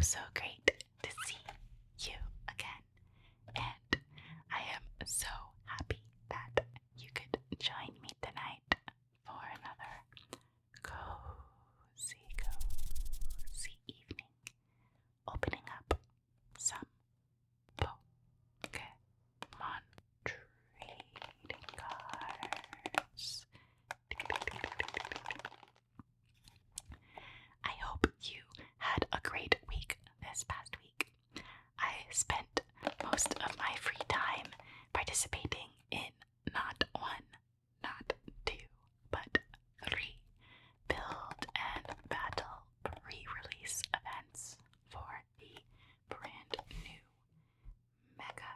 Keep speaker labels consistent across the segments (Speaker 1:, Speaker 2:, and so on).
Speaker 1: so great to see you again, and I am so happy that you could join me tonight for another cozy evening, opening up some Pokemon trading cards. I hope you had a great week this past week. I spent most of my free time participating in not one, not two, but three build and battle pre-release events for the brand new Mega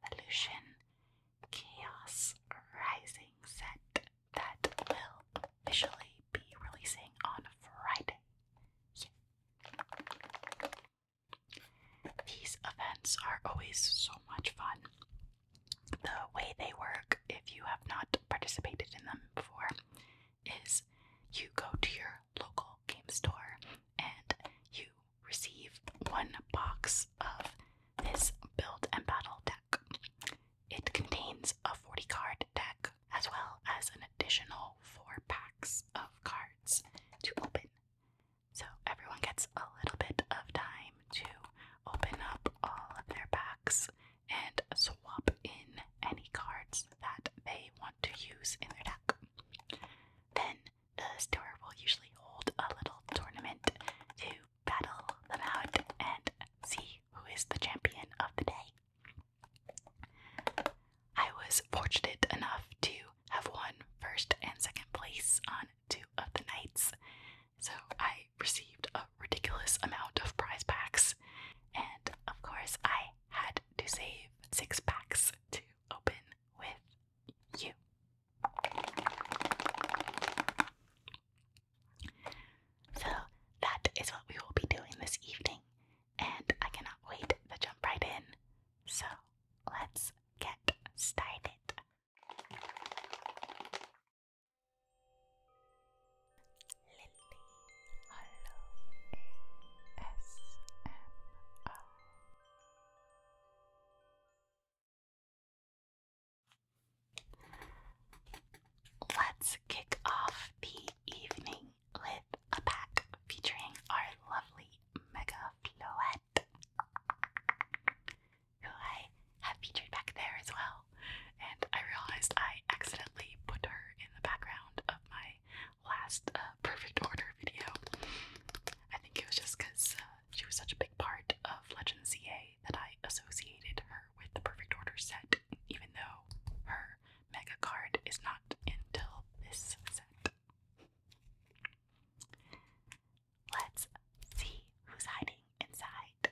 Speaker 1: Evolution Chaos Rising set that will officially be releasing on Friday. These events are always so much fun. The way they work, if you have not participated in them before, is you go to your local game store and you receive one box of this build and battle deck. It contains a 40 card deck as well as an additional 4 packs of cards to open. So everyone gets a little bit of time to open up all of their packs and swap in any cards that they want to use in their deck. Then the store will usually hold a little tournament to battle them out and see who is the champion of the day. I was fortunate enough to have won first and second place on 2 of the nights, so I received a ridiculous amount of prize packs, and of course I had to save 6 packs to open with you. So that is what we will be doing this evening, and I cannot wait to jump right in. So let's get started. Let's kick off the evening with a pack featuring our lovely Mega Floette, who I have featured back there as well. And I realized I accidentally put her in the background of my last Perfect Order video. I think it was just because she was such a big part of Legends ZA that I associated her with the Perfect Order set, even though her Mega card is not until this set. Let's see who's hiding inside.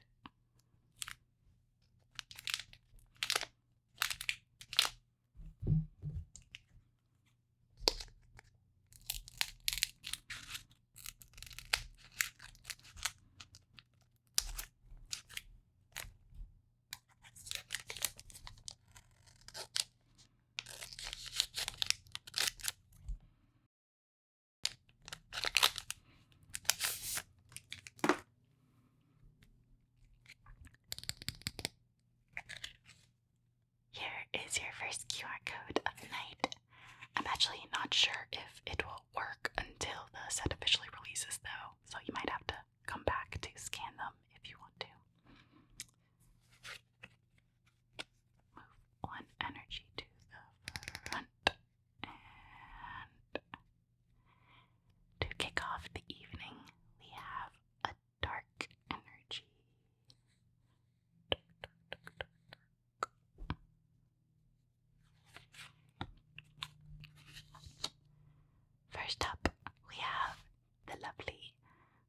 Speaker 1: Here is your first QR code of the night. I'm actually not sure if it will work until the set officially releases though, so you might have to come back to scan them if you want to. Move 1 energy to the front, and to kick off the evening we have a dark energy. First up, we have the lovely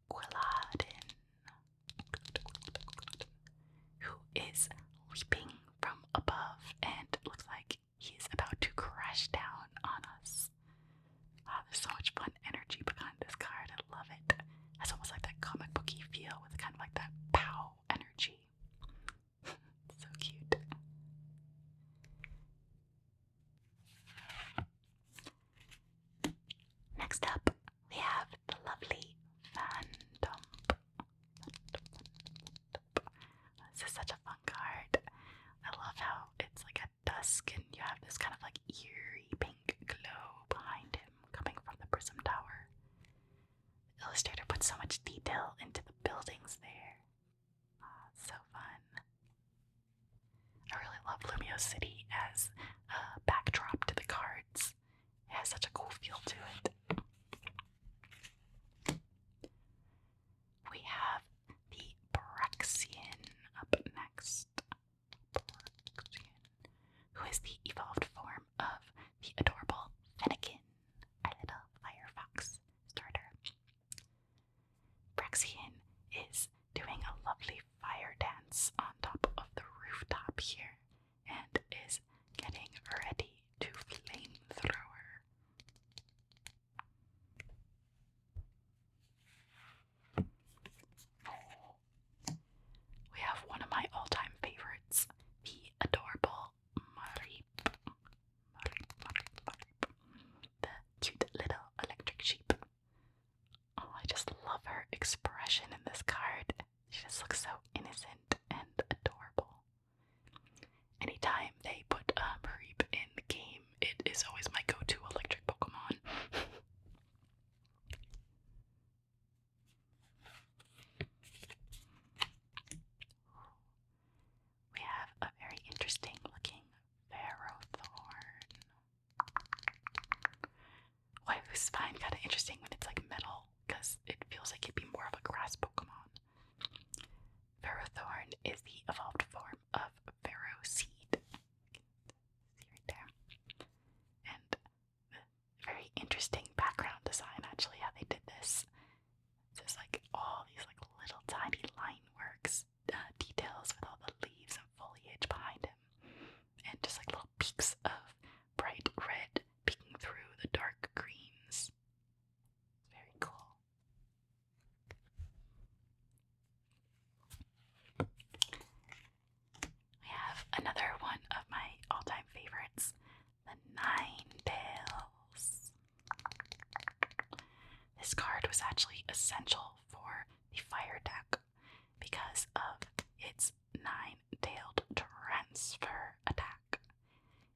Speaker 1: 𝓔𝓚𝓻𝓭 Chaos City as a backdrop to the cards. It has such a cool feel to it. We have the Braxian up next. Braxian, who is the evolved form of the adorable Fennekin, our little firefox starter. Braxian is doing a lovely fire dance on top of the rooftop here and is getting ready to flamethrower. We have one of my all-time favorites, the adorable Marip. The cute little electric sheep. Oh, I just love her expression in this card. She just looks so innocent and adorable. Anytime they put Marip in the game, it is always my go-to electric Pokemon. We have a very interesting looking Ferrothorn. Well, I always find kind of interesting when it's like metal, because it feels like it'd be more of a grass Pokemon. Ferrothorn is the evolved form of Ferroseed. See right there. And very interesting background design, actually, how they did this. There's like all these like little tiny line works, details with all the leaves and foliage behind him, and just like little peaks of bright red peeking through the dark greens. Very cool. We have another one of my all-time favorites, the Ninetales. This card was actually essential for the fire deck because of its 9-tailed transfer attack.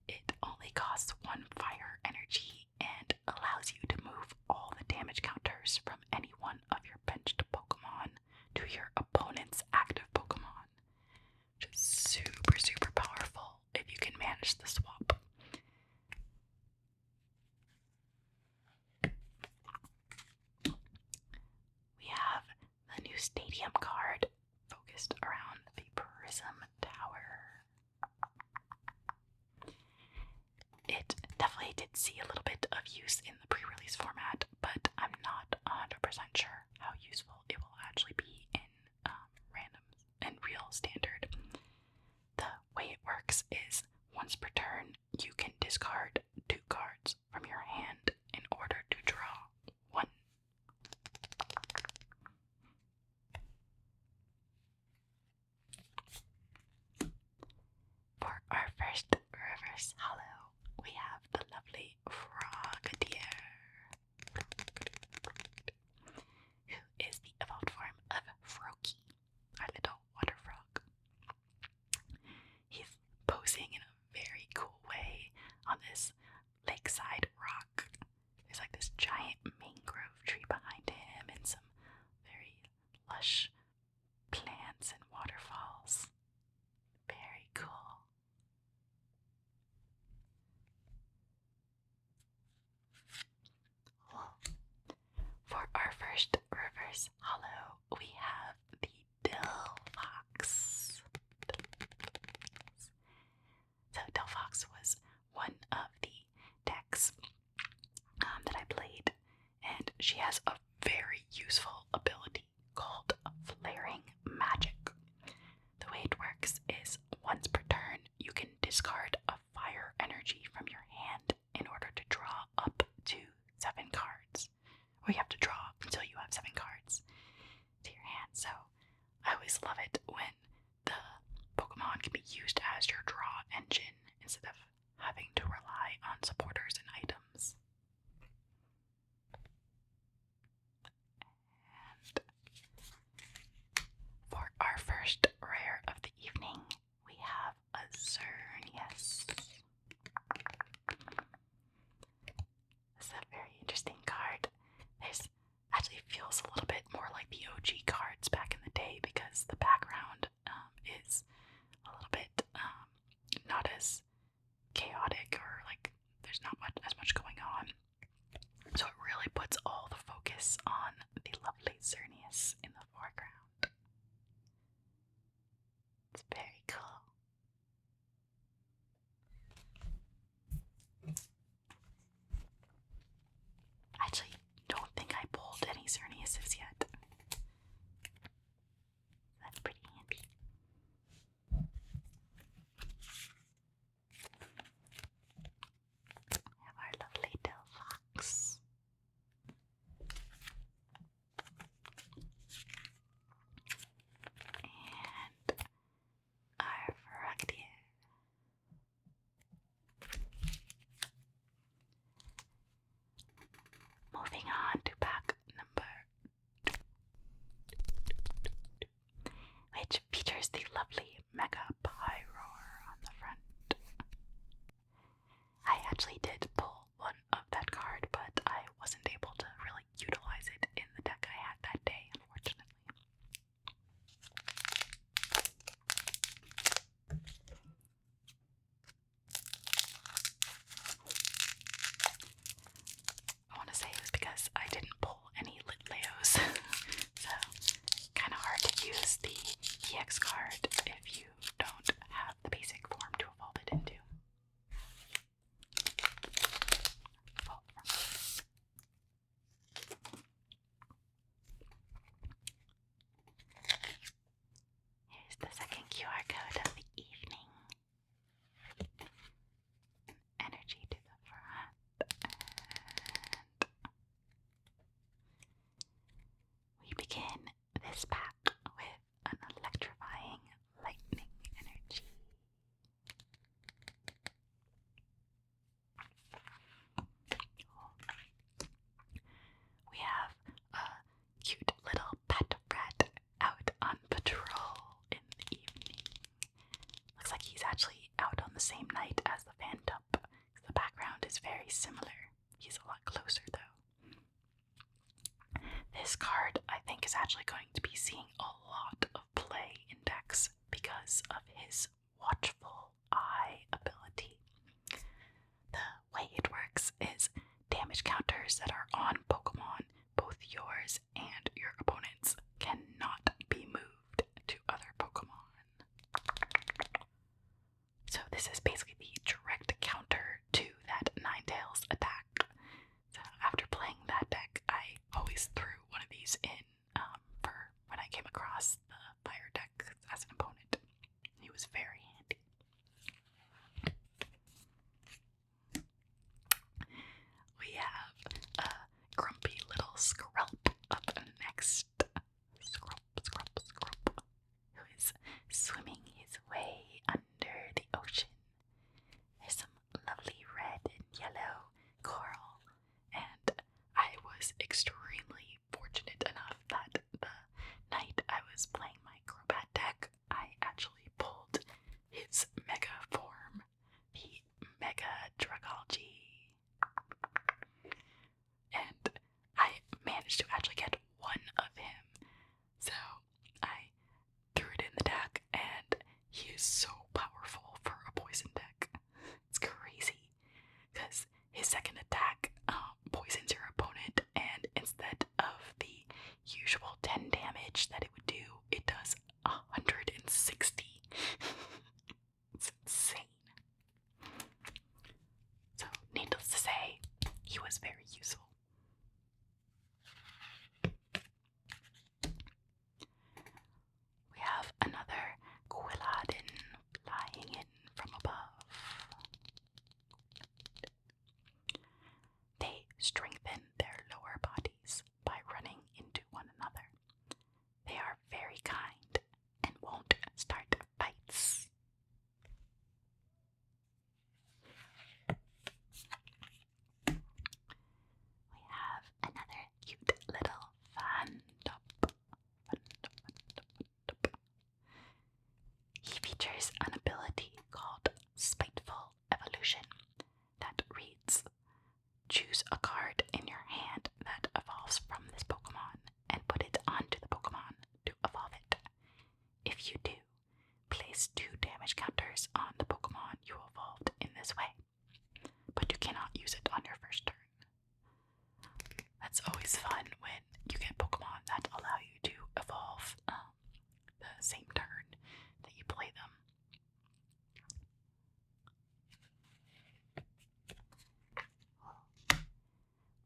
Speaker 1: It only costs 1 fire energy and allows you to move all the damage counters from any one of your benched Pokemon to your opponent's active Pokemon, which is super, super powerful if you can manage the swap. We have the new Stadium card focused around the Prism Tower. It definitely did see a little bit of use in the pre-release format, but I'm not 100% sure how useful it will actually be in randoms and real standard. The way it works is once per turn, you can discard 2 cards from your hand in order to draw 1. For our first reverse hollow, we have the lovely Frogadier, who is the evolved form of Froakie, our little water frog. He's posing in a very cool way on this lakeside rock. There's like this giant mangrove tree behind him and some very lush plants and waterfalls. Very cool. actually did pull one of that card, but I wasn't able to really utilize it in the deck I had that day, unfortunately. I want to say it was because I didn't pull any lit-leos, so kind of hard to use the EX card if you don't have the basic form to evolve it into. Here's the second QR code of the evening. Energy to the front. And we begin this pack with an electrifying lightning energy. We have a cute little pet rat out on patrol in the evening. Looks like he's actually out on the same night as the Phantom. The background is very similar. He's a lot closer though. This card, I think, is actually going to be seeing a lot of play in decks because of his watchful eye ability. The way it works is damage counters that are on Pokemon, both yours and your opponent's, cannot be moved to other Pokemon. So this is basically the direct counter to that Ninetales attack. So after playing that deck, I always threw one of these in for when I came across the fire deck as an opponent. He was very handy. We have a grumpy little Skrelp up next. Skrelp, who is swimming his way under the ocean. There's some lovely red and yellow coral, and I was extremely fortunate enough that the night I was playing my Crobat deck, I actually pulled his mega form, the Mega Dragalge, and I managed to actually get one of him. So I threw it in the deck, and he is so powerful for a poison deck. It's crazy, because his second attack poisons your opponent, and instead of the usual 10 damage that it would do, it does 160. It's insane. So, needless to say, he was very useful. We have another 𝓔𝓚𝓻𝓭 flying in from above. They strengthen their lower bodies by running into one another. They are very kind and won't start fights. We have another cute little Phantom. He features an ability called Spiteful Evolution that reads, choose a card in your hand that evolves from this Pokemon and put it onto the Pokemon to evolve it. If you do, place 2 damage counters on the Pokemon you evolved in this way, but you cannot use it on your first turn. That's always fun when you get Pokemon that allow you to evolve the same turn that you play them.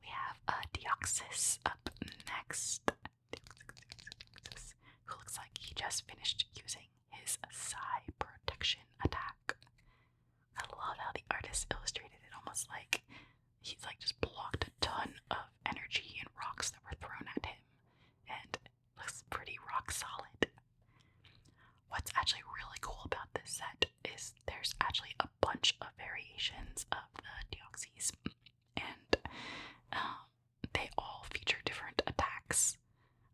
Speaker 1: We have a Deoxys up next. Deoxys, who looks like he just finished using his Psy Protection attack. I love how the artist illustrated it almost like he's like just blocked a ton of energy and rocks that were thrown at him, and looks pretty rock solid. What's actually really cool about this set is there's actually a bunch of variations of the Deoxys, and they all feature different attacks.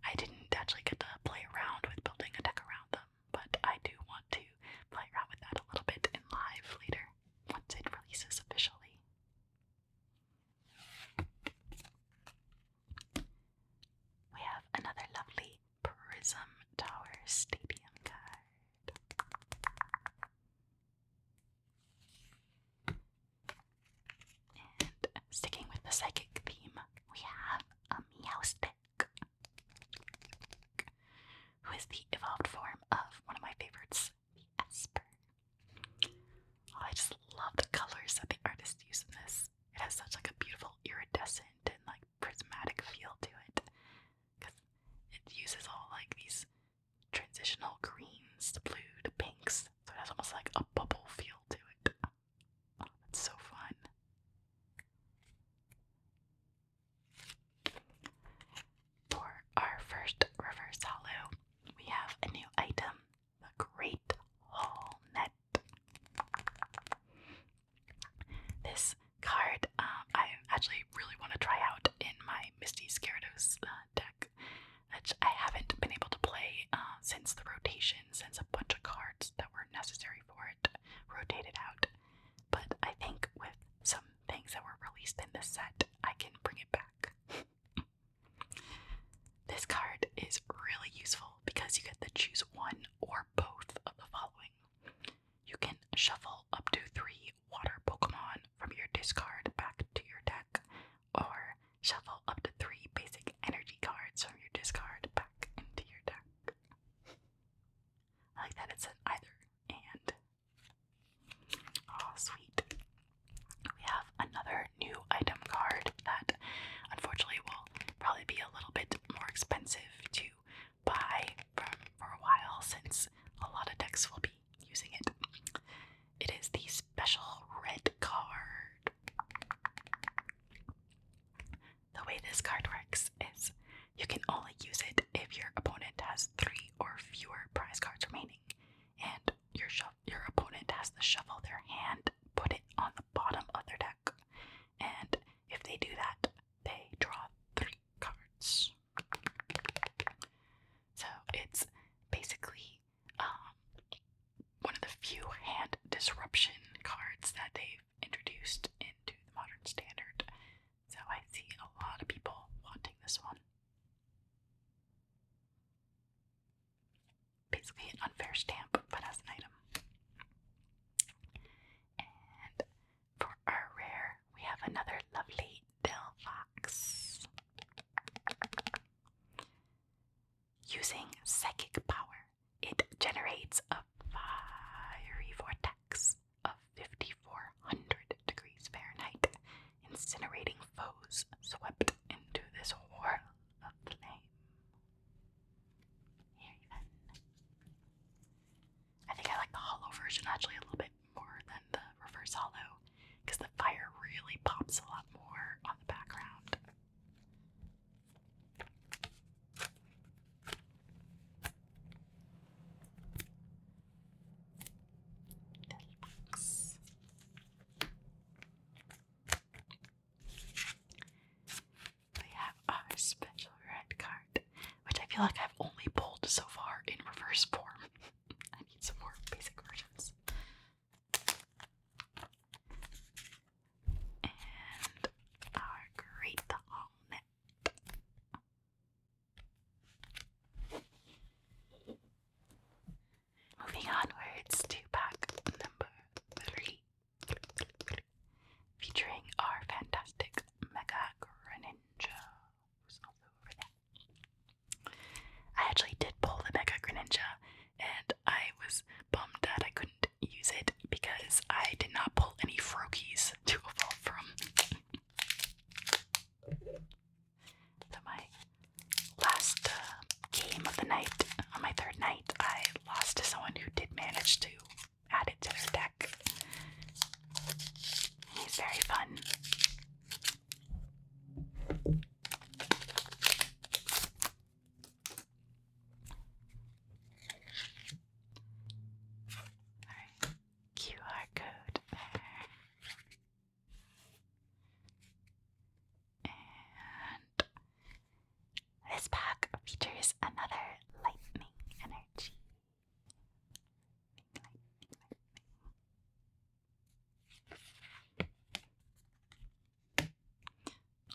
Speaker 1: I didn't actually get to play around with building a deck around them, but I do want to play around with that a little bit in live later once it releases officially. just love the colors that the artist used in this. It has such like a beautiful iridescent and like prismatic feel to it, because it uses all like these transitional greens to blue to pinks, so it has almost like a bubble feel to it. Oh, that's so fun. For our first reverse hollow, we have a new item, the Great Hall Net. This card I actually really want to try out in my Misty Gyarados deck, which I haven't been able to play since the rotation, since a bunch of cards that were necessary for it rotated out. But I think with some things that were released in this set, I can bring it back. This card is really useful because you get to choose one or both of the following. You can shuffle up to 3 water Pokemon from your discard back to your deck, or shuffle up to 3 basic energy cards from your discard back into your deck. I like that it's an either and. Oh, sweet. We have another new item card that unfortunately will probably be a little bit more expensive to buy for a while, since a lot of decks will be using it. It is the special red card. The way this card works is you can only use it if your opponent has 3 or fewer prize cards remaining, and your opponent has to shuffle their hand, put it on the bottom of their deck, and if they do that, they draw 3 cards. So it's basically one of the few hand disruption cards that they've introduced into the modern standard. So I see a lot of people wanting this one. Basically an unfair stamp, but as an item. And for our rare, we have another lovely 𝓒𝓪𝓻. Using psychic power, it generates a fiery vortex of 5,400 degrees Fahrenheit, incinerating foes swept into this whirl of flame. Here even. I think I like the hollow version actually a little bit more than the reverse hollow, because the fire really pops a lot more on the background. We have our special red card, which I feel like I've only pulled so far in reverse form. I need some more basic versions. And our Great Hall Net. Moving onwards to pack number 3, featuring our fantastic 𝓔𝓚𝓻𝓭, who's also over there. I actually did pull the 𝓔𝓚𝓻𝓭, and I was bummed that I couldn't use it because I did not pull any Froakies to evolve from. So my last game of the night, on my 3rd night, I lost to someone who did manage to add it to their deck. He's very fun. Alright, QR code there. And this pack features another lightning energy.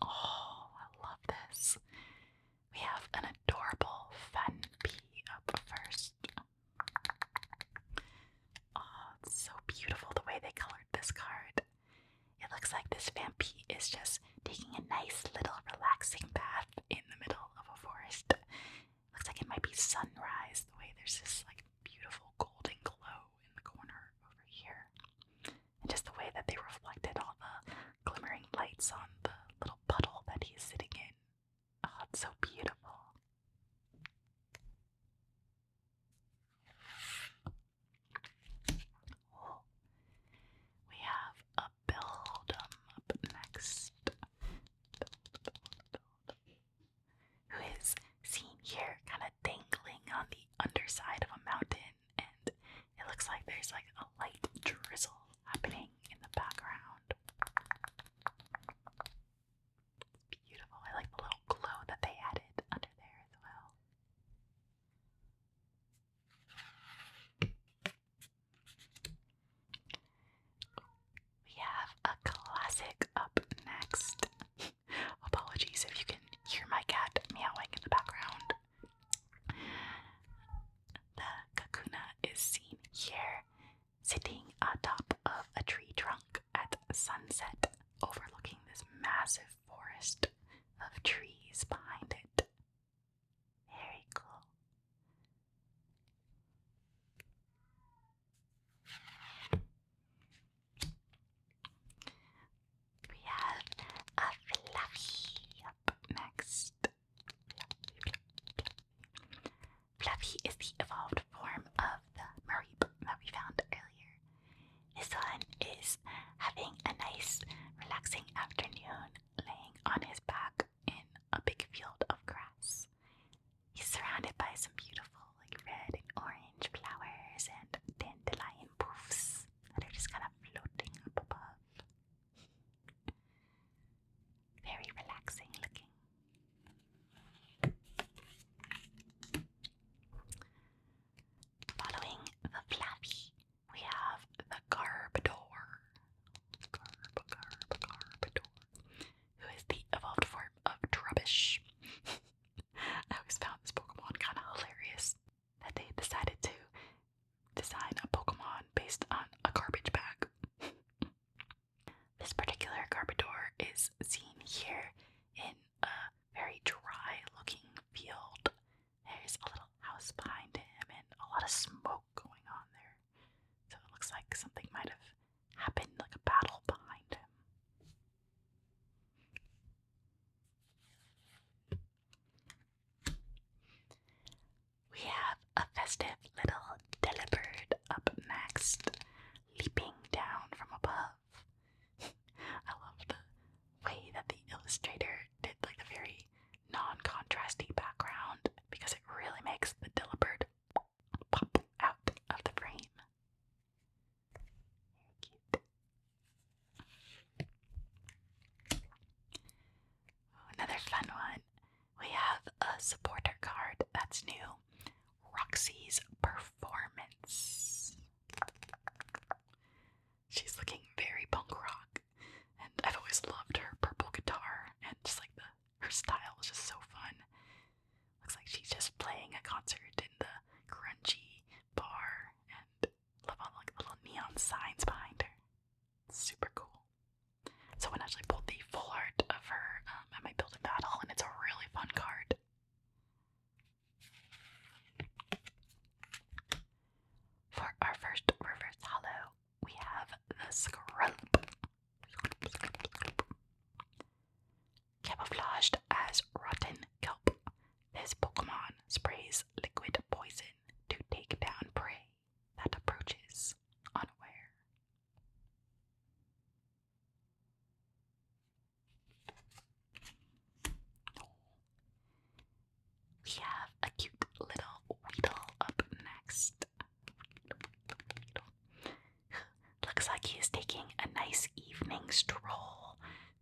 Speaker 1: Oh, I love this. We have an adorable Fanpy up first. Oh, it's so beautiful the way they colored this card. It looks like this Fanpy is just taking a nice little relaxing bath in the middle of a forest. Looks like it might be sunrise, the way there's this like beautiful golden glow in the corner over here. is having a nice, relaxing afternoon laying on his back in a big field of grass. He's surrounded by some beautiful, like red and orange flowers and dandelion poofs that are just kind of floating up above. Very relaxing looking. Following the Flappy, we have the 𝓔𝓺𝓻, who is the evolved form of Trubbish. I always found this Pokemon kind of hilarious that they decided to design a Pokemon based on a garbage bag. This particular 𝓔𝓺𝓻 is seen here in a very dry looking field. There's a little house behind him and a lot of smoke going on there. So it looks like something might have happened, like a battle behind him. We have a festive little 𝓔𝓪𝓻𝓭 up next, leaping down from above. I love the way that the illustrator did like a very non-contrasty background because it really makes the 𝓔𝓪𝓻 pop out of the frame. Very cute. Another fun one. We have a supporter card that's new. Roxy's Performance. She's looking very punk rock, and I've always loved her purple guitar, and just like her style is just so fun. Looks like she's just playing a concert in the grungy bar, and love all like little neon signs behind her. It's super cool. Someone actually pulled the full art of her at my build and battle, and it's a really fun card. For our first reverse holo, we have the Scrub. Camouflaged as rotten kelp, this Pokemon sprays liquid poison to take down prey that approaches unaware. We have a cute little Weedle up next. Looks like he is taking a nice evening stroll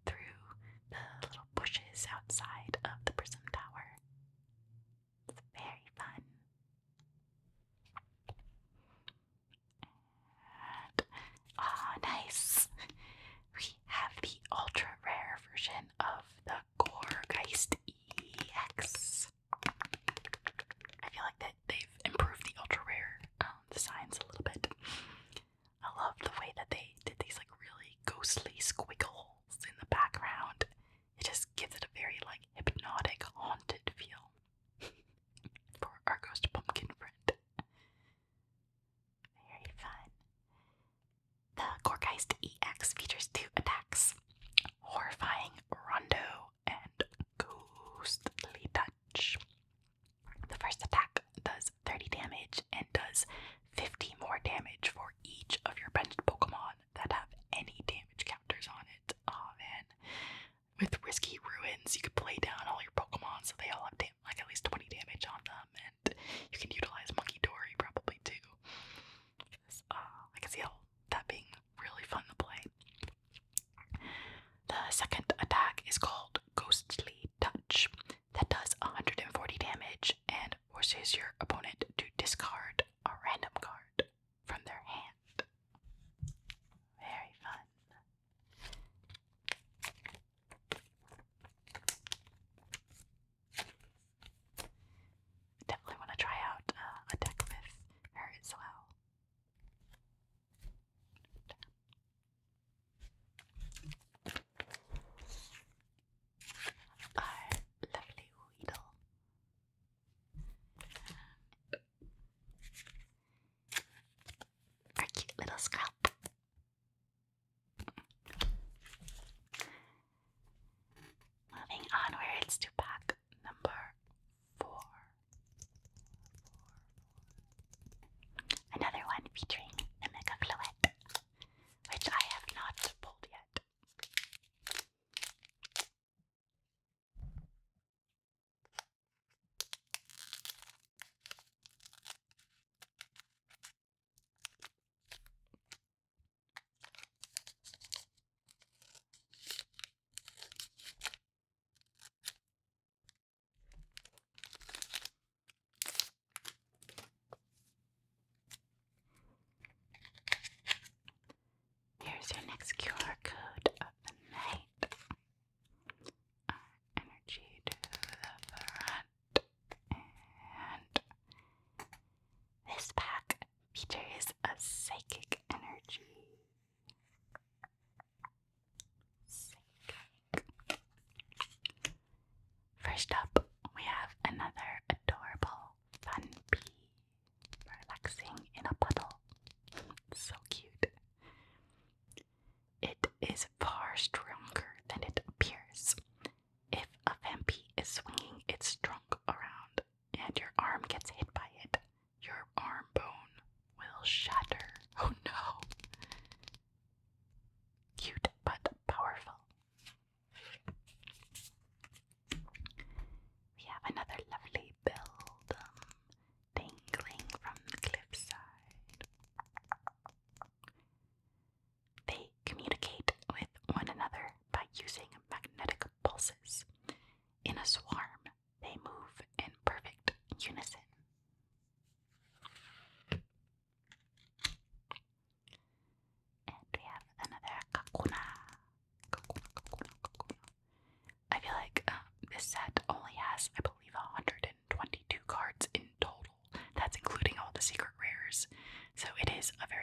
Speaker 1: through the little bushes outside of the Prism Tower. It's very fun. And, nice. We have the ultra rare version of the Gourgeist EX. I feel like that they've improved the ultra rare designs a little bit. I love the way that they did these like really ghostly squiggles in the background. It just gives it a very like hypnotic, haunted feel for our ghost pumpkin friend. Very fun. The Gourgeist EX features 2 attacks: Horrifying Rondo and Ghostly Touch. The first attack does 30 damage and does 50 more damage for each of your benched Pokemon that have any damage counters on it. Oh man. With Risky Ruins, you could play down all your Pokemon so they all have like at least 20 damage on them, and you can utilize Monkey Dory probably too. I can see all that being really fun to play. The second attack is called Ghostly Touch. That does 140 damage and forces your opponent to discard a random card from their hand. Very fun. Definitely want to try out a deck with her as well.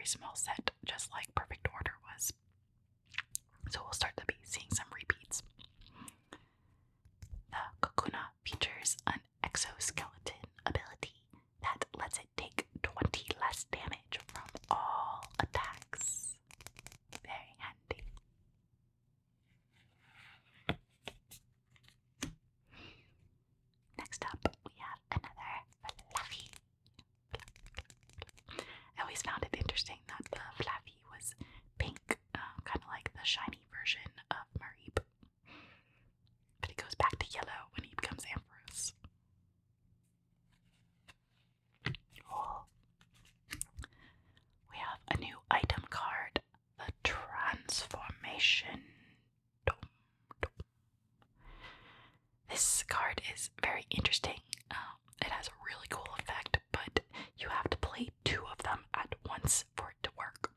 Speaker 1: small set, just like Perfect Order was. So we'll start to be seeing some repeats. The Kakuna features an exoskeleton ability that lets it take 20 less damage from all attacks. Very handy. Next up, we have another Fluffy. I always found it interesting that the Fluffy was pink, kind of like the shiny version of Mareep. But it goes back to yellow when he becomes Ampharos. Oh. We have a new item card, the Transformation Dome. This card is very interesting. It has a really cool effect, but you have to play 2 of them at once for it to work.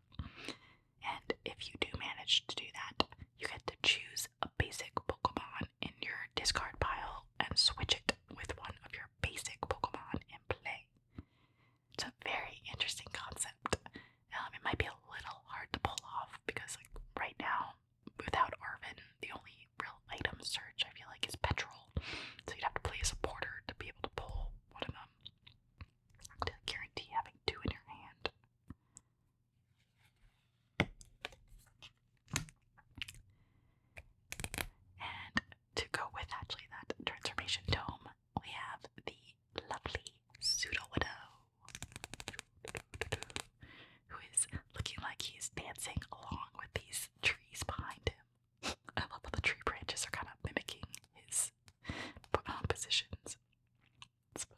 Speaker 1: And if you do manage to do that, you get to choose a basic Pokemon in your discard pile and switch it with one of your basic Pokemon in play. It's a very interesting concept. It might be a little hard to pull off because, like, right now, without Arven, the only real item search I feel like is petrol. So you'd have to play a supporter to be able to pull one of them to guarantee having 2 in your hand. And to go with actually that transformation dome, we have the lovely Pseudo-Widow, who is looking like he's dancing along with these trees behind him. I love how the tree branches are kind of mimicking his positions. It's fun.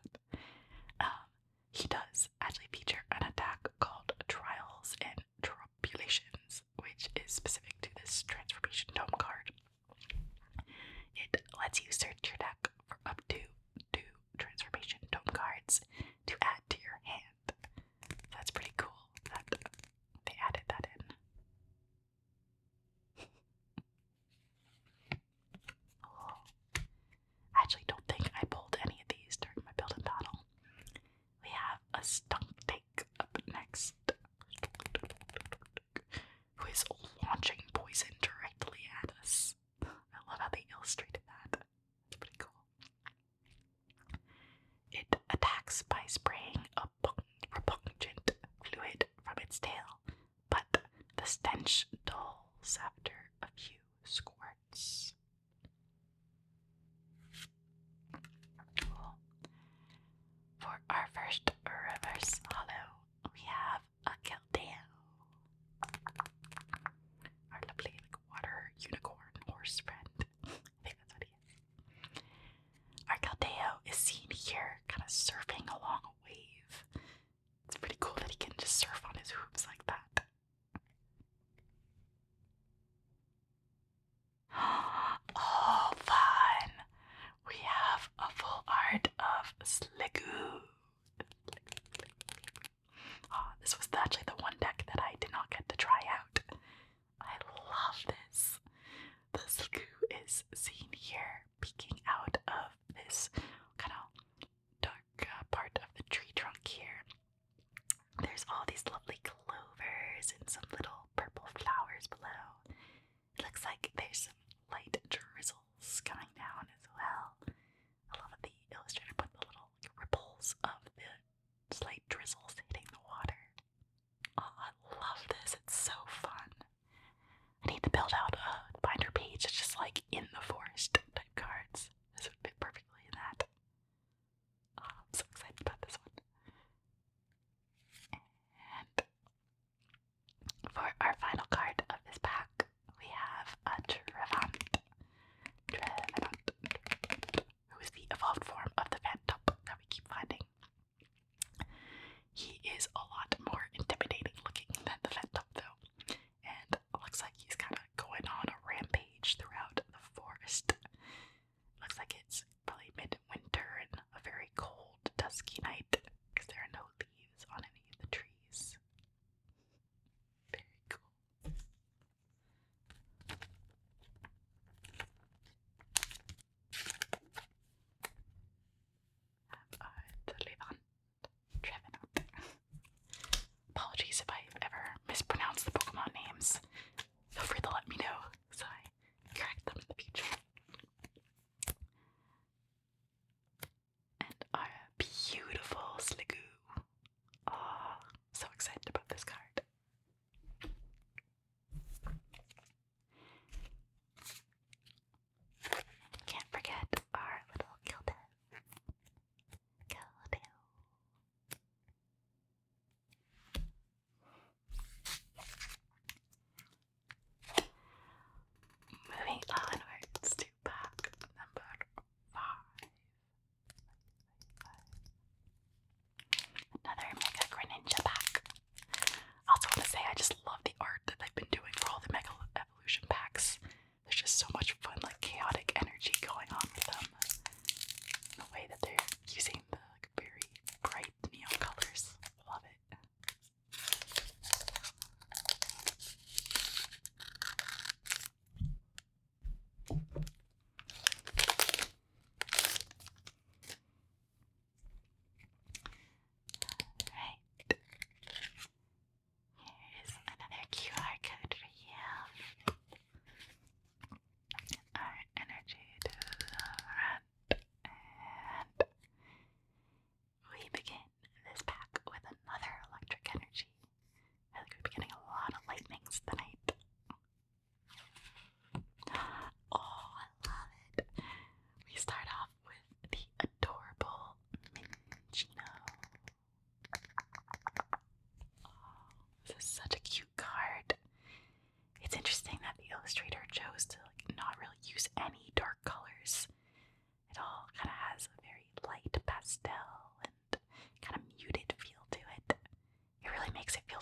Speaker 1: He does actually feature an attack called Trials and Tribulations, which is specific to this Transformation Dome card. It lets you search your deck for up to 2 Transformation Dome cards to add to your hand. That's pretty cool that they added that in. Oh. I actually don't think I pulled any of these during my build and battle. We have a Stunktake up next, who is launching poison directly at us. I love how they illustrated that. It's pretty cool. It attacks by spraying a repugnant fluid from its tail, but the stench dulls after a few squirts. Cool. For our first reverse holo, we have a 𝓔𝓚𝓬𝓬𝓮𝓼, our lovely water unicorn horse friend. I think that's what he is. Our 𝓔𝓚𝓬𝓬 is seen here, kind of surfing along a wave. It's pretty cool that he can just surf on his hooves like that. Oh, fun! We have a full art of 𝓔𝓺𝓾𝓲𝓹.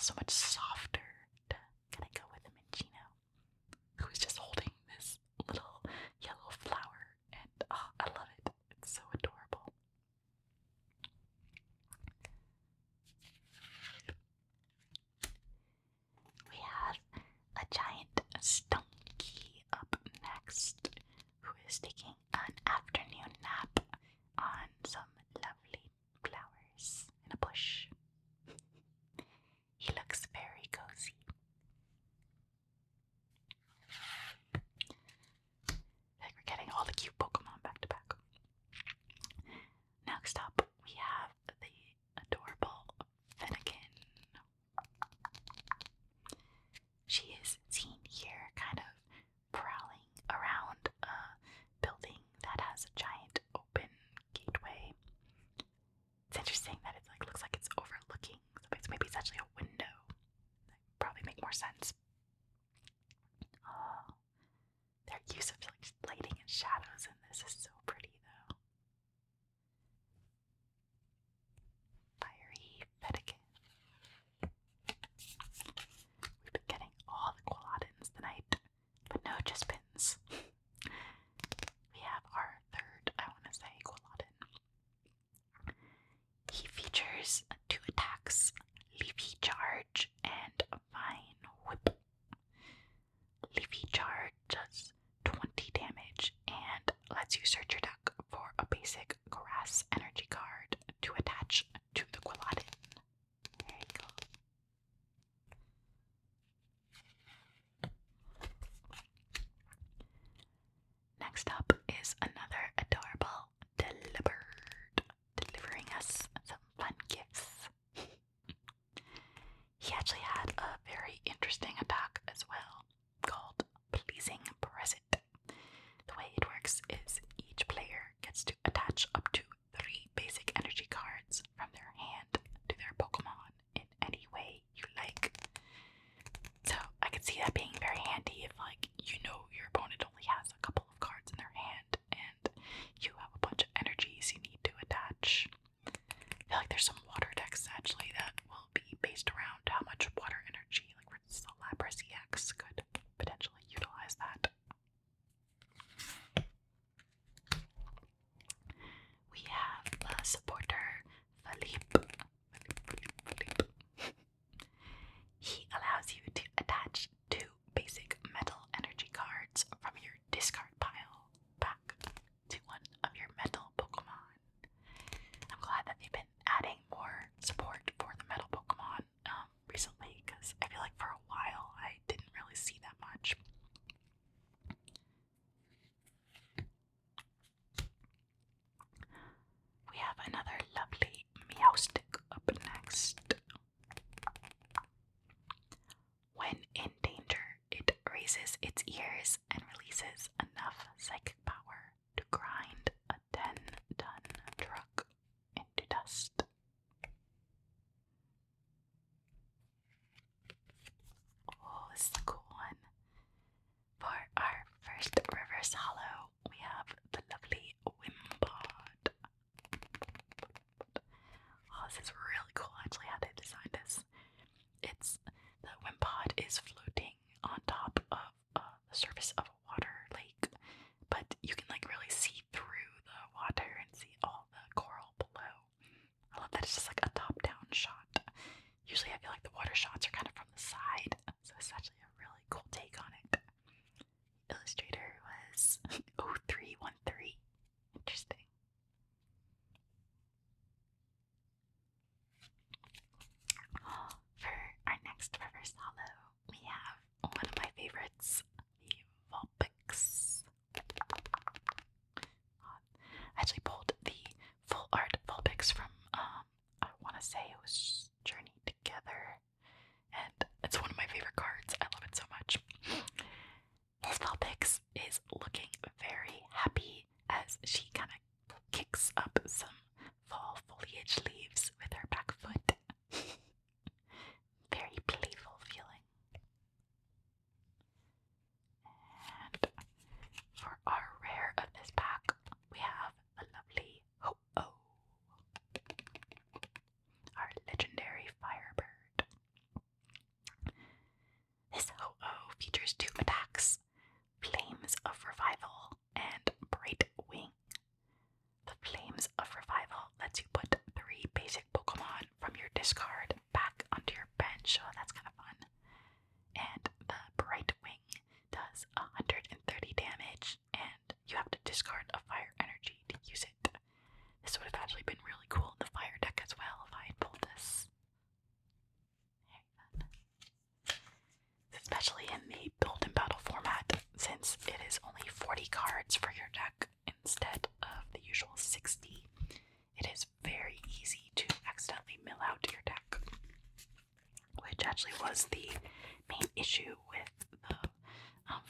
Speaker 1: feels so much softer to kind of go with the Minccino, who is just holding this little yellow flower, and oh, I love it. It's so adorable. We have a giant Stunky up next, who is taking an afternoon nap on some lovely flowers in a bush. He looks very cozy. Like we're getting all the cute Pokemon back to back. Next up, we have the adorable Fennekin. She is seen here kind of prowling around a building that has a giant open gateway. It's interesting that it looks like it's overlooking, so maybe it's actually a window. That would probably make more sense. Oh, their use of lighting and shadows in this is so pretty, though. Fiery Fennekin. We've been getting all the 𝓔𝓚𝓻𝓭 tonight, but no Chispins. We have our third, I want to say, 𝓔𝓚𝓻. He features 2 attacks, Leafy Charge and Vine Whip. Leafy Charge does 20 damage and lets you search your deck for a basic grass energy card to attach to the 𝓔𝓚𝓻. There you go. Next up is another adorable 𝓒𝓪𝓻, delivering us some fun gifts. He actually had a very interesting attack as well, called Pleasing Present. The way it works is each player gets to attach up to 3 basic energy cards from their hand to their Pokemon in any way you like. So I could see that being very handy if, your opponent only has a couple of cards in their hand and you have a bunch of energies you need to attach. I feel like there's some water decks actually that will be based around how much water energy, like 𝓔𝓚𝓻 EX could potentially utilize that. We have a supporter, Philippe. He allows you to attach 2 basic metal energy cards from your discard pile back to one of your metal Pokemon. I'm glad that they've been adding more support for the metal Pokemon recently, because I feel like for a while I didn't really see that much. We have another lovely Meowstic up next. When in danger, it raises its ears and releases enough psychic power to grind a 10-ton truck into dust. Oh, this is a cool one. For our first reverse holo, we have the lovely Wimpod. Oh, this is really cool actually how they designed this. The Wimpod is floating on top of the surface of a water lake, but you can really see through the water and see all the coral below. I love that it's just a top-down shot. Usually I feel like the water shots are kind of from the side, so it's actually a really cool take on it. Illustrator was 𝓒𝓪𝓻𝓭. Interesting. For our next reverse holo, we have one of my favorites, the Vulpix. I actually pulled the full art Vulpix from, I want to say it was Journey Together, and it's one of my favorite cards. I love it so much. This Vulpix is looking very happy as she kind of kicks up some fall foliage leaves with her back foot. Very playful feeling.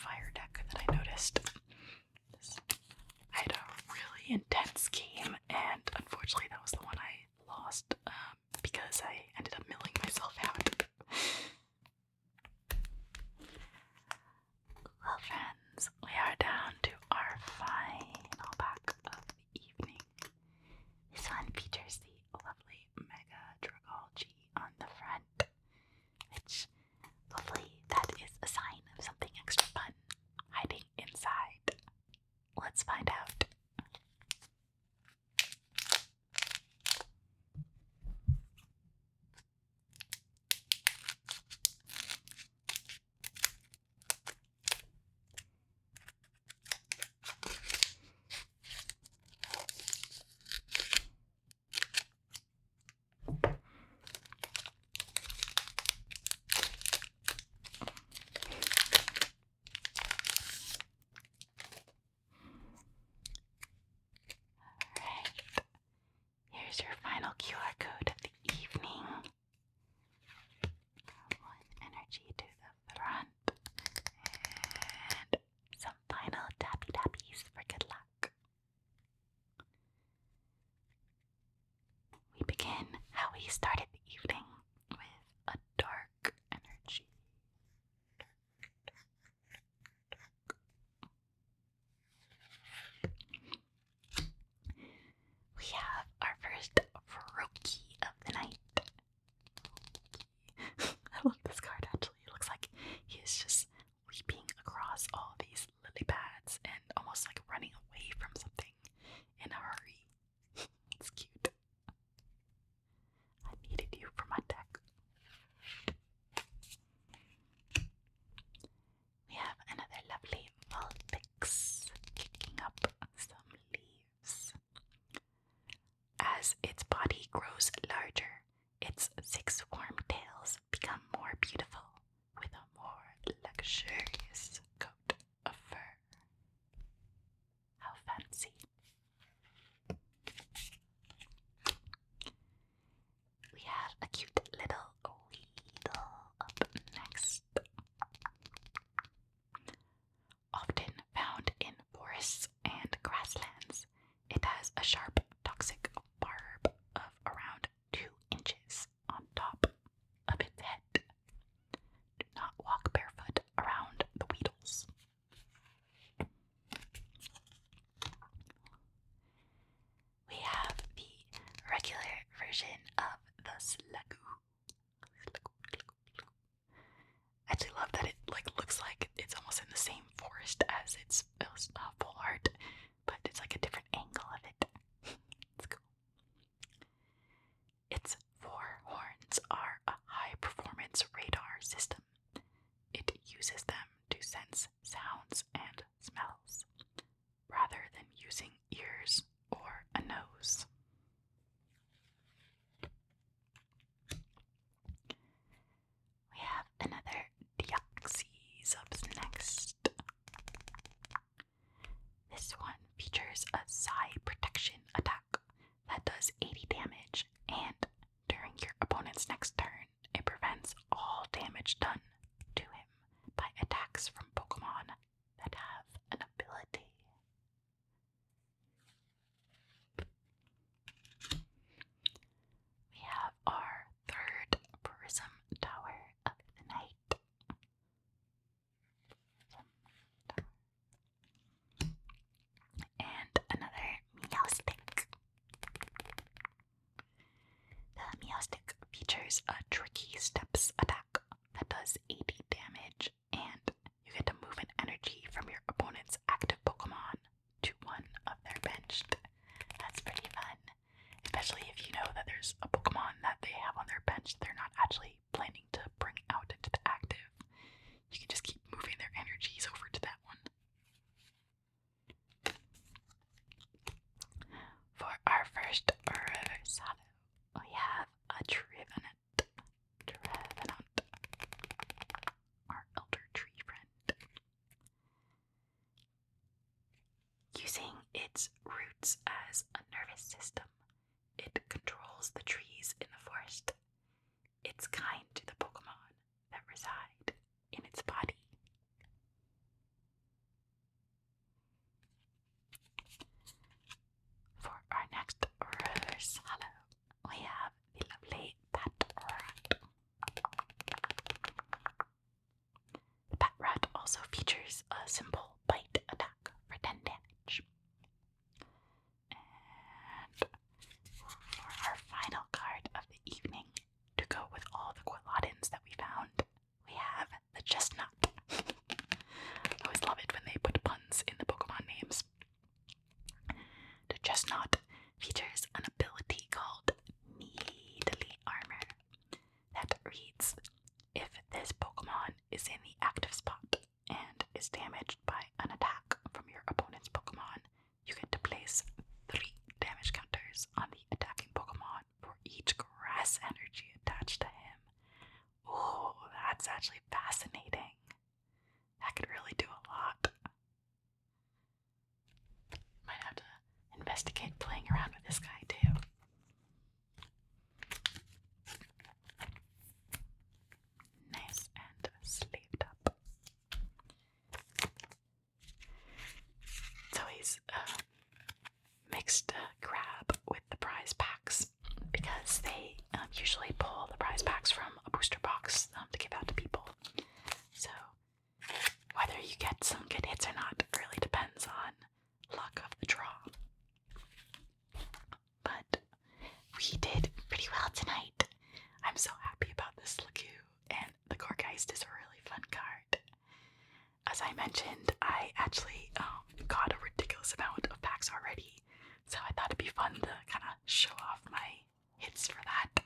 Speaker 1: fire deck that I noticed. I had a really intense game, and unfortunately that was the one I lost because I ended up milling myself out. Well, friends, we are down to our final pack of the evening. This one features the lovely 𝓔𝓵𝓻𝓭 on the front, which hopefully that is a sign of something extra fun hiding inside. Let's find out. Here's your final QR code of the evening. One energy to the front. And some final tappy tappies for good luck. We begin how we started the evening with a dark energy. We have our first 𝓔𝓭 of the night. I love this card actually. It looks like he is just leaping across all these lily pads and almost like running away from something in a hurry. It's cute. I needed you for my deck. We have another lovely Vulpix kicking up some leaves. As its body grows larger, its 6 warm tails become more beautiful with a more luxurious coat of fur. How fancy. We have a cute little Weedle up next. Often found in forests and grasslands, it has a sharp, toxic barb of around 2 inches on top of its head. Do not walk barefoot around the Weedles. We have the regular version of the 𝓔𝓺𝓻𝓭. I actually love that it looks like it's almost in the same forest as its full art, but it's like a different angle of it. It's cool. Its 4 horns are a high-performance radar system. It uses them to sense sounds and smells, rather than using ears or a nose. We have another Deoxys up next. This one features a psi protection attack that does 80 damage, and during your opponent's next turn, it prevents all damage done to him by attacks from Pokemon that have an ability. We have our 3rd Prism Tower of the night. And another Meowstic. The Meowstic features a Tricky Steps attack that does 80 damage, and you get to move an energy from your opponent's active Pokemon to one of their benched. That's pretty fun, especially if you know that there's a Pokemon that they have on their bench they're not actually planning to bring out into the active. You can just keep moving their energies over to that one. For our first reverse holo, we have a Trevenant, our elder tree friend. Using its roots as a nervous system, it controls the trees in the forest. It's kind to the Pokemon that reside in its body. also features a simple bite attack for 10 damage. And for our final card of the evening, to go with all the 𝓔𝓚𝓻𝓭 that we found, we have the Chestnut. I always love it when they put puns in the Pokemon names. The Chestnut features an ability called Needly Armor that reads, if this Pokemon is in the active spot and is damaged by an attack from your opponent's Pokemon, you get to place 3 damage counters on the attacking Pokemon for each grass energy attached to him. Oh, that's actually fascinating. That could really do a lot. Might have to investigate playing around with this guy too. Nice and sleeved up. It's always mixed grab with the prize packs because they usually pull the prize packs from a booster box to give out to people. So whether you get some good hits or not really depends on luck of the draw. But we did pretty well tonight. I'm so happy about this 𝓔𝓭, and the 𝓔𝓚𝓬𝓭 is a really fun card. As I mentioned, I actually got a ridiculous amount of packs already, so I thought it'd be fun to kind of show off my hits for that.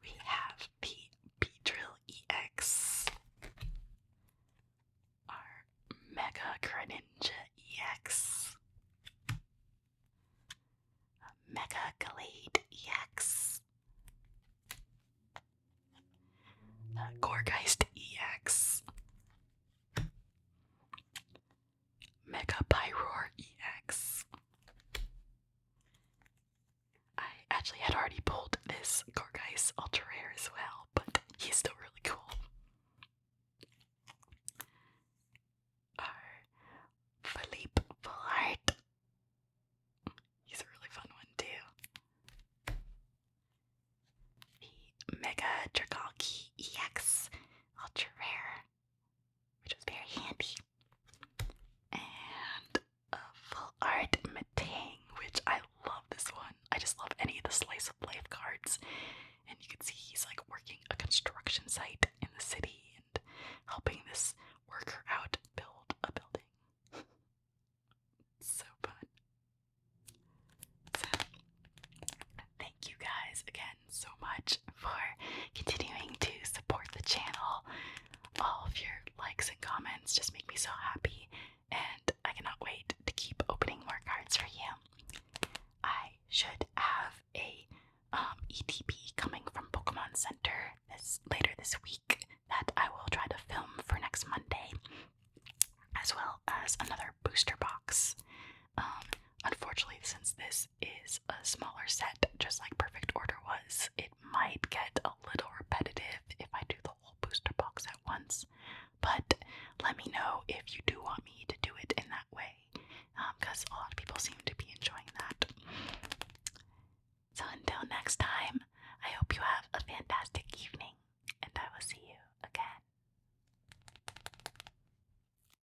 Speaker 1: We have the Prerelease, our 𝓔𝓚𝓻𝓭 𝓔𝓚𝓬𝓬𝓮𝓼, 𝓔𝓚𝓬𝓬𝓮𝓼, 𝓔𝓚𝓚𝓻𝓭. I actually had already pulled this 𝓔𝓚𝓚 ultra rare as well, but he's still really cool. Our 𝓔𝓚𝓚𝓻𝓭. He's a really fun one too. The 𝓔𝓚𝓚𝓻𝓭 ultra rare, which was very handy. And a full art 𝓔𝓚𝓚, which I love this one. I just love any of the slice of life cards. And you can see he's like working a construction site in the city and helping this worker out build a building. So fun. So, thank you guys again so much for continuing to support the channel. All of your likes and comments just make me so happy, and I cannot wait to keep opening more cards for you. I should have a ETB coming from Pokemon Center later this week that I will try to film for next Monday, as well as another booster box. Unfortunately, since this is a smaller set, just like Perfect Order was, it might get a little repetitive if I do the whole booster box at once. But let me know if you do want me to do it in that way, because a lot of people seem to be enjoying that. So until next time,